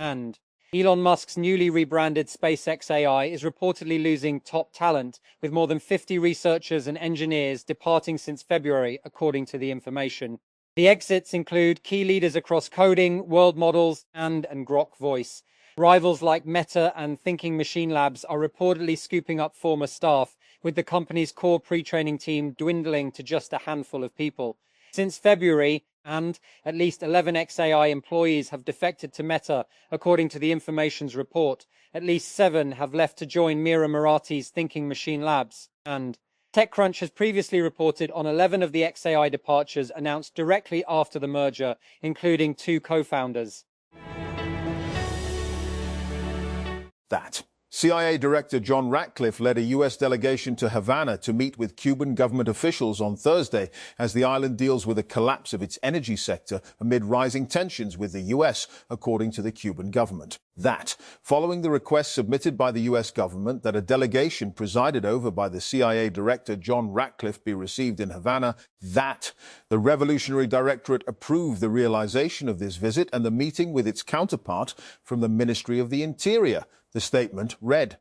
And Elon Musk's newly rebranded SpaceX AI is reportedly losing top talent, with more than 50 researchers and engineers departing since February, according to the information. The exits include key leaders across coding, world models, and Grok Voice. Rivals like Meta and Thinking Machine Labs are reportedly scooping up former staff, with the company's core pre-training team dwindling to just a handful of people. Since February, and at least 11 XAI employees have defected to Meta, according to the information's report. At least 7 have left to join Mira Murati's Thinking Machine Labs. And TechCrunch has previously reported on 11 of the XAI departures announced directly after the merger, including 2 co-founders. That. CIA Director John Ratcliffe led a U.S. delegation to Havana to meet with Cuban government officials on Thursday as the island deals with a collapse of its energy sector amid rising tensions with the U.S., according to the Cuban government. That, following the request submitted by the U.S. government that a delegation presided over by the CIA Director John Ratcliffe be received in Havana, that the Revolutionary Directorate approved the realization of this visit and the meeting with its counterpart from the Ministry of the Interior. The statement read,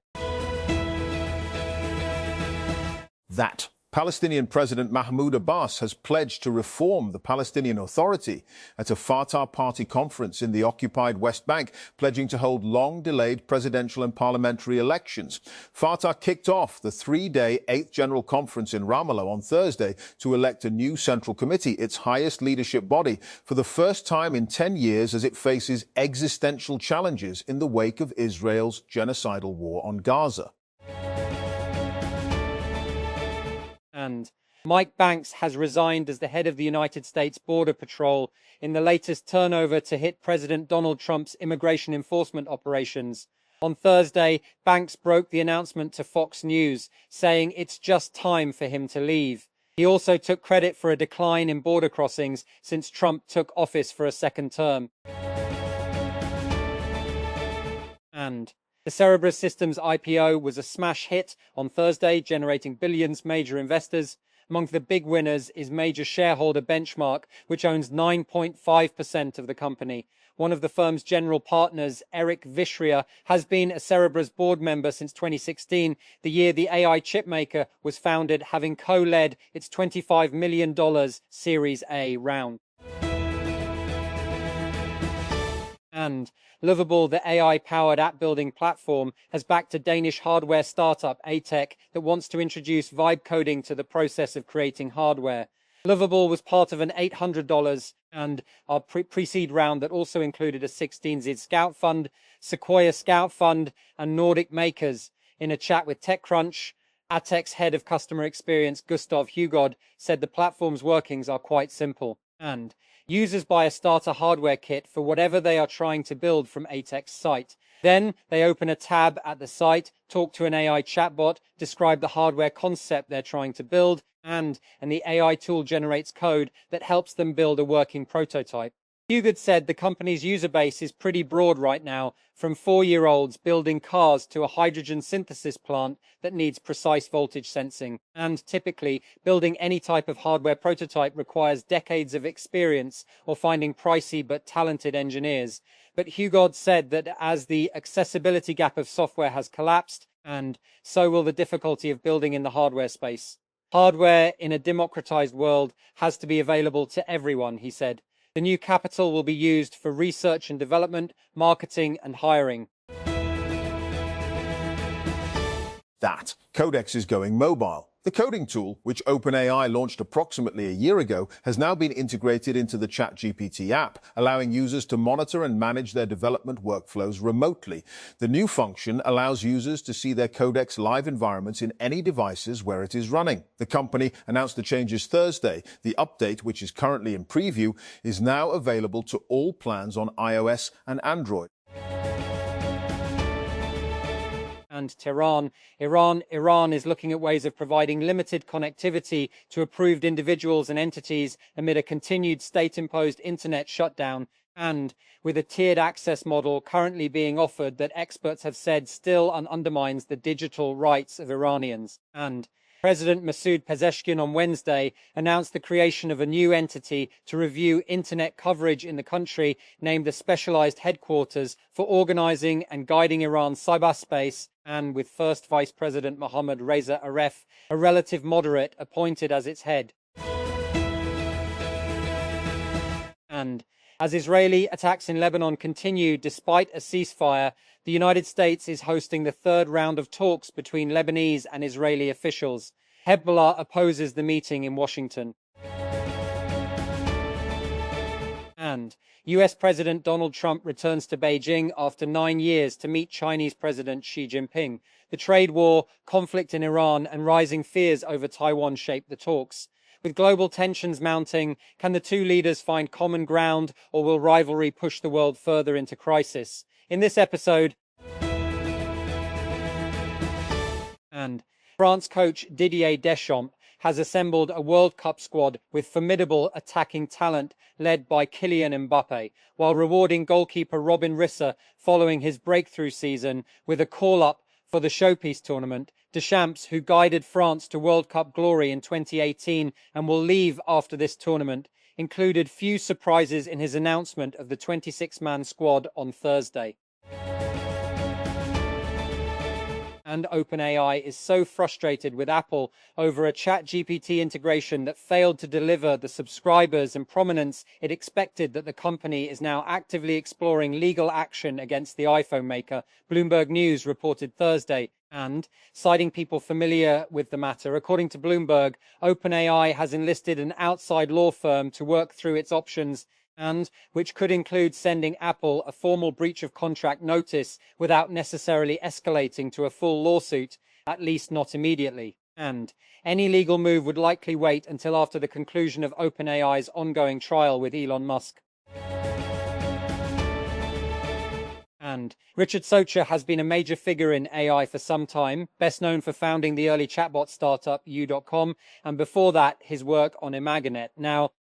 that Palestinian President Mahmoud Abbas has pledged to reform the Palestinian Authority at a Fatah Party conference in the occupied West Bank, pledging to hold long-delayed presidential and parliamentary elections. Fatah kicked off the 3-day 8th General Conference in Ramallah on Thursday to elect a new Central Committee, its highest leadership body, for the first time in 10 years as it faces existential challenges in the wake of Israel's genocidal war on Gaza. And Mike Banks has resigned as the head of the United States Border Patrol in the latest turnover to hit President Donald Trump's immigration enforcement operations. On Thursday, Banks broke the announcement to Fox News, saying it's just time for him to leave. He also took credit for a decline in border crossings since Trump took office for a second term. And the Cerebras Systems IPO was a smash hit on Thursday, generating billions major investors. Among the big winners is major shareholder Benchmark, which owns 9.5% of the company. One of the firm's general partners, Eric Vishria, has been a Cerebras board member since 2016, the year the AI chipmaker was founded, having co-led its $25 million Series A round. And Lovable, the AI-powered app-building platform, has backed a Danish hardware startup, ATech, that wants to introduce vibe coding to the process of creating hardware. Lovable was part of an $800 and our pre-seed round that also included a 16Z Scout Fund, Sequoia Scout Fund, and Nordic Makers. In a chat with TechCrunch, ATEC's head of customer experience, Gustav Hugod, said the platform's workings are quite simple. And users buy a starter hardware kit for whatever they are trying to build from ATEC's site. Then they open a tab at the site, talk to an AI chatbot, describe the hardware concept they're trying to build, and the AI tool generates code that helps them build a working prototype. Hugod said the company's user base is pretty broad right now, from 4-year-olds building cars to a hydrogen synthesis plant that needs precise voltage sensing. And typically, building any type of hardware prototype requires decades of experience or finding pricey but talented engineers. But Hugod said that as the accessibility gap of software has collapsed, and so will the difficulty of building in the hardware space. Hardware in a democratized world has to be available to everyone, he said. The new capital will be used for research and development, marketing and hiring. That Codex is going mobile. The coding tool, which OpenAI launched approximately a year ago, has now been integrated into the ChatGPT app, allowing users to monitor and manage their development workflows remotely. The new function allows users to see their Codex live environments in any devices where it is running. The company announced the changes Thursday. The update, which is currently in preview, is now available to all plans on iOS and Android. And Tehran. Iran is looking at ways of providing limited connectivity to approved individuals and entities amid a continued state-imposed internet shutdown, and with a tiered access model currently being offered that experts have said still undermines the digital rights of Iranians. And President Masoud Pezeshkian on Wednesday announced the creation of a new entity to review internet coverage in the country, named the Specialized Headquarters for Organizing and Guiding Iran's Cyberspace, and with First Vice President Mohammad Reza Aref, a relative moderate, appointed as its head. And as Israeli attacks in Lebanon continue despite a ceasefire, the United States is hosting the third round of talks between Lebanese and Israeli officials. Hezbollah opposes the meeting in Washington. And US President Donald Trump returns to Beijing after 9 years to meet Chinese President Xi Jinping. The trade war, conflict in Iran, and rising fears over Taiwan shape the talks. With global tensions mounting, can the two leaders find common ground, or will rivalry push the world further into crisis? In this episode, and France coach Didier Deschamps has assembled a World Cup squad with formidable attacking talent led by Kylian Mbappe, while rewarding goalkeeper Robin Risser following his breakthrough season with a call-up for the Showpiece tournament. Deschamps, who guided France to World Cup glory in 2018 and will leave after this tournament, included few surprises in his announcement of the 26-man squad on Thursday. And OpenAI is so frustrated with Apple over a ChatGPT integration that failed to deliver the subscribers and prominence it expected that the company is now actively exploring legal action against the iPhone maker, Bloomberg News reported Thursday. And, citing people familiar with the matter, according to Bloomberg, OpenAI has enlisted an outside law firm to work through its options, and which could include sending Apple a formal breach of contract notice without necessarily escalating to a full lawsuit, at least not immediately. And any legal move would likely wait until after the conclusion of OpenAI's ongoing trial with Elon Musk. And Richard Socher has been a major figure in AI for some time, best known for founding the early chatbot startup U.com, and before that, his work on Imaginet.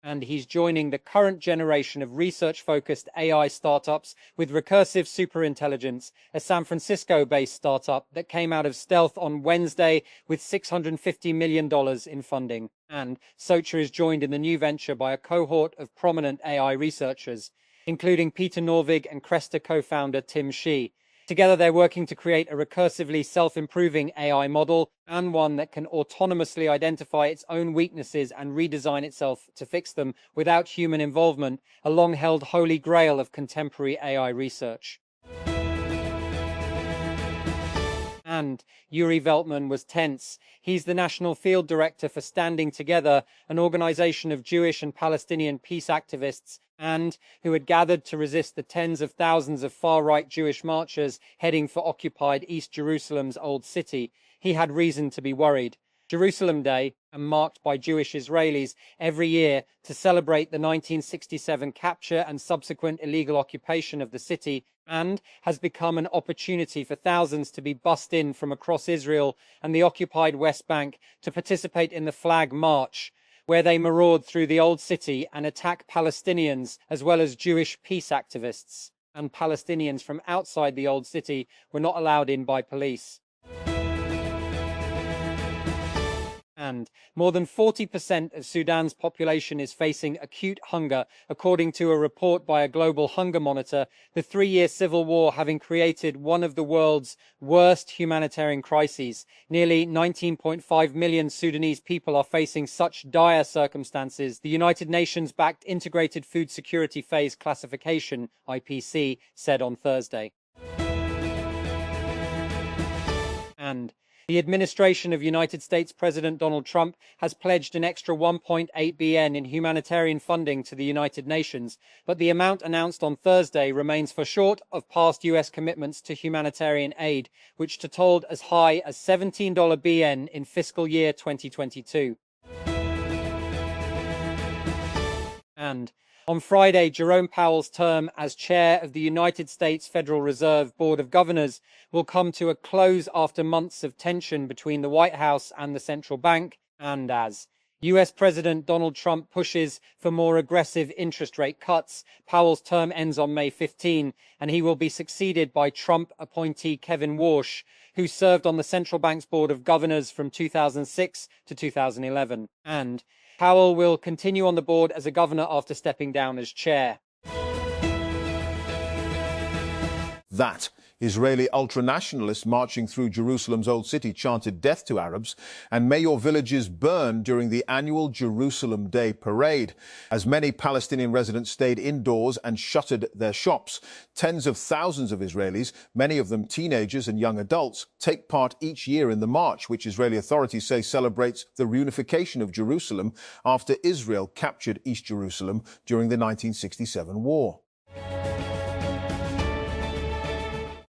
And he's joining the current generation of research-focused AI startups with Recursive Superintelligence, a San Francisco-based startup that came out of stealth on Wednesday with $650 million in funding. And Socher is joined in the new venture by a cohort of prominent AI researchers, including Peter Norvig and Cresta co-founder Tim Shih. Together, they're working to create a recursively self-improving AI model, and one that can autonomously identify its own weaknesses and redesign itself to fix them without human involvement, a long-held holy grail of contemporary AI research. And Yuri Veltman was tense. He's the national field director for Standing Together, an organization of Jewish and Palestinian peace activists, and who had gathered to resist the tens of thousands of far-right Jewish marchers heading for occupied East Jerusalem's Old City. He had reason to be worried. Jerusalem Day, and marked by Jewish Israelis every year to celebrate the 1967 capture and subsequent illegal occupation of the city, and has become an opportunity for thousands to be bussed in from across Israel and the occupied West Bank to participate in the Flag March, where they maraud through the Old City and attack Palestinians as well as Jewish peace activists. And Palestinians from outside the Old City were not allowed in by police. And more than 40% of Sudan's population is facing acute hunger, according to a report by a global hunger monitor, the 3-year civil war having created one of the world's worst humanitarian crises. Nearly 19.5 million Sudanese people are facing such dire circumstances, the United Nations-backed Integrated Food Security Phase Classification, IPC, said on Thursday. And the administration of United States President Donald Trump has pledged an extra $1.8 billion in humanitarian funding to the United Nations, but the amount announced on Thursday remains far short of past US commitments to humanitarian aid, which totaled as high as $17 billion in fiscal year 2022. And on Friday, Jerome Powell's term as chair of the United States Federal Reserve Board of Governors will come to a close after months of tension between the White House and the central bank, and as US President Donald Trump pushes for more aggressive interest rate cuts. Powell's term ends on May 15, and he will be succeeded by Trump appointee Kevin Warsh, who served on the central bank's board of governors from 2006 to 2011. And Powell will continue on the board as a governor after stepping down as chair. That Israeli ultranationalists marching through Jerusalem's Old City chanted death to Arabs, and may your villages burn during the annual Jerusalem Day parade. As many Palestinian residents stayed indoors and shuttered their shops, tens of thousands of Israelis, many of them teenagers and young adults, take part each year in the march, which Israeli authorities say celebrates the reunification of Jerusalem after Israel captured East Jerusalem during the 1967 war.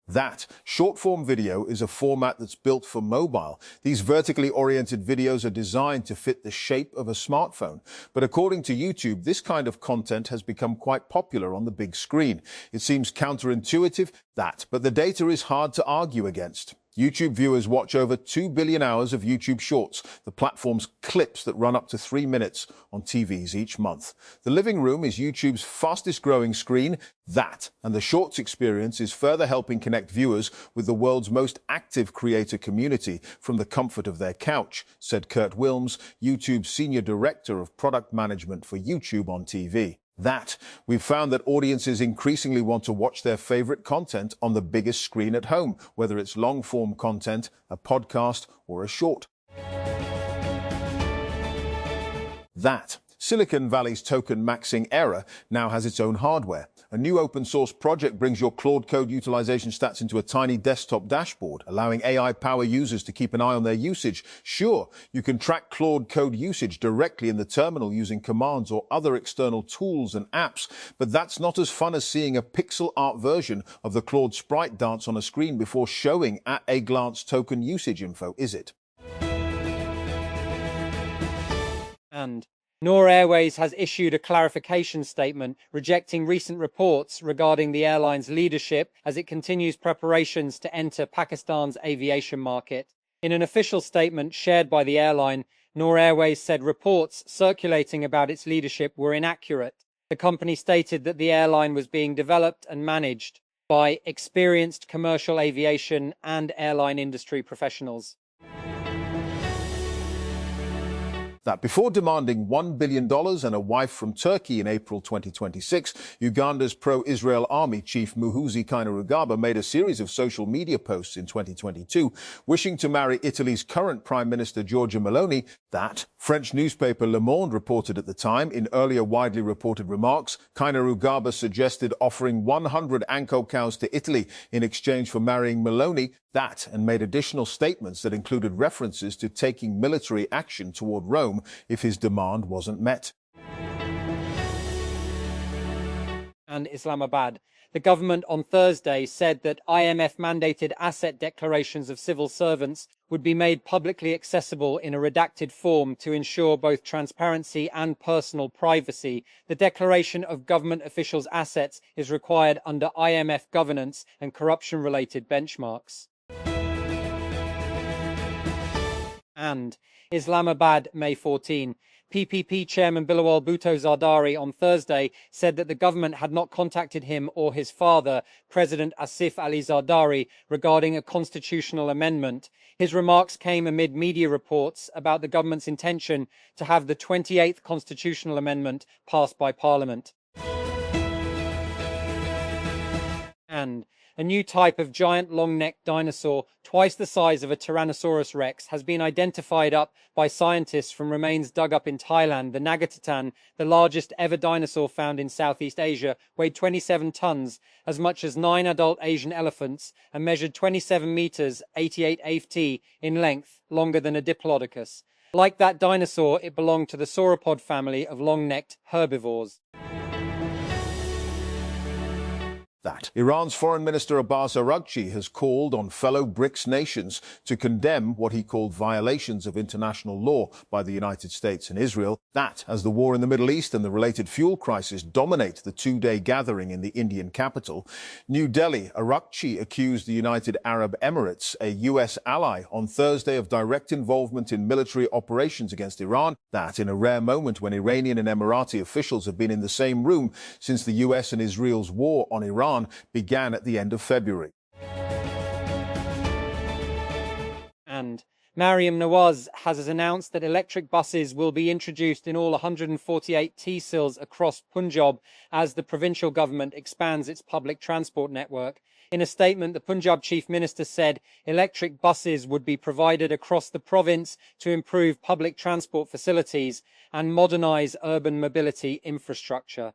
That short-form video is a format that's built for mobile. These vertically oriented videos are designed to fit the shape of a smartphone. But according to YouTube, this kind of content has become quite popular on the big screen. It seems counterintuitive, but the data is hard to argue against. YouTube viewers watch over 2 billion hours of YouTube Shorts, the platform's clips that run up to 3 minutes on TVs each month. The living room is YouTube's fastest growing screen. And the Shorts experience is further helping connect viewers with the world's most active creator community from the comfort of their couch, said Kurt Wilms, YouTube's Senior Director of Product Management for YouTube on TV. We've found that audiences increasingly want to watch their favorite content on the biggest screen at home, whether it's long-form content, a podcast, or a short. Silicon Valley's token maxing Era now has its own hardware. A new open-source project brings your Claude Code utilization stats into a tiny desktop dashboard, allowing AI power users to keep an eye on their usage. Sure, you can track Claude Code usage directly in the terminal using commands or other external tools and apps, but that's not as fun as seeing a pixel art version of the Claude sprite dance on a screen before showing at-a-glance token usage info, is it? And Noor Airways has issued a clarification statement rejecting recent reports regarding the airline's leadership as it continues preparations to enter Pakistan's aviation market. In an official statement shared by the airline, Noor Airways said reports circulating about its leadership were inaccurate. The company stated that the airline was being developed and managed by experienced commercial aviation and airline industry professionals. Before demanding $1 billion and a wife from Turkey in April 2026, Uganda's pro-Israel army chief Muhoozi Kainerugaba made a series of social media posts in 2022, wishing to marry Italy's current Prime Minister Giorgia Meloni. French newspaper Le Monde reported at the time. In earlier widely reported remarks, Kainerugaba suggested offering 100 Anko cows to Italy in exchange for marrying Meloni, and made additional statements that included references to taking military action toward Rome if his demand wasn't met. And Islamabad. The government on Thursday said that IMF-mandated asset declarations of civil servants would be made publicly accessible in a redacted form to ensure both transparency and personal privacy. The declaration of government officials' assets is required under IMF governance and corruption-related benchmarks. And Islamabad, May 14. PPP chairman Bilawal Bhutto Zardari on Thursday said that the government had not contacted him or his father, President Asif Ali Zardari, regarding a constitutional amendment. His remarks came amid media reports about the government's intention to have the 28th constitutional amendment passed by Parliament. And a new type of giant long-necked dinosaur, twice the size of a Tyrannosaurus rex, has been identified by scientists from remains dug up in Thailand. The Nagatatan, the largest ever dinosaur found in Southeast Asia, weighed 27 tons, as much as 9 adult Asian elephants, and measured 27 meters, 88 ft in length, longer than a diplodocus. Like that dinosaur, it belonged to the sauropod family of long-necked herbivores. That Iran's Foreign Minister Abbas Araghchi has called on fellow BRICS nations to condemn what he called violations of international law by the United States and Israel. That as the war in the Middle East and the related fuel crisis dominate the two-day gathering in the Indian capital. New Delhi, Araghchi accused the United Arab Emirates, a US ally, on Thursday of direct involvement in military operations against Iran. That in a rare moment when Iranian and Emirati officials have been in the same room since the US and Israel's war on Iran began at the end of February. And Mariam Nawaz has announced that electric buses will be introduced in all 148 Tehsils across Punjab as the provincial government expands its public transport network. In a statement, the Punjab Chief Minister said electric buses would be provided across the province to improve public transport facilities and modernise urban mobility infrastructure.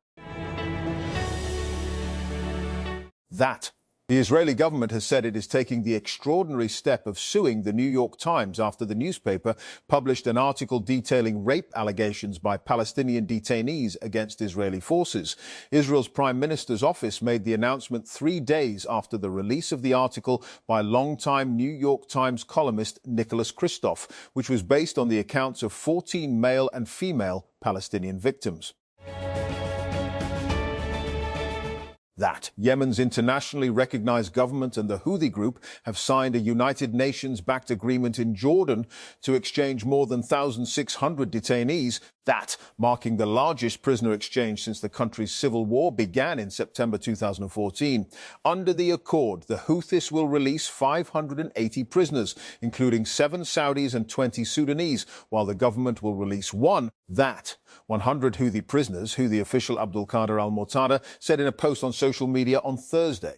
That the Israeli government has said it is taking the extraordinary step of suing the New York Times after the newspaper published an article detailing rape allegations by Palestinian detainees against Israeli forces. Israel's Prime Minister's office made the announcement 3 days after the release of the article by longtime New York Times columnist Nicholas Kristof, which was based on the accounts of 14 male and female Palestinian victims. That Yemen's internationally recognized government and the Houthi group have signed a United Nations-backed agreement in Jordan to exchange more than 1,600 detainees. That marking the largest prisoner exchange since the country's civil war began in September 2014. Under the accord, the Houthis will release 580 prisoners, including 7 Saudis and 20 Sudanese, while the government will release 100 Houthi prisoners, Houthi official Abdul Qadir al-Mu'tada said in a post on social media on Thursday.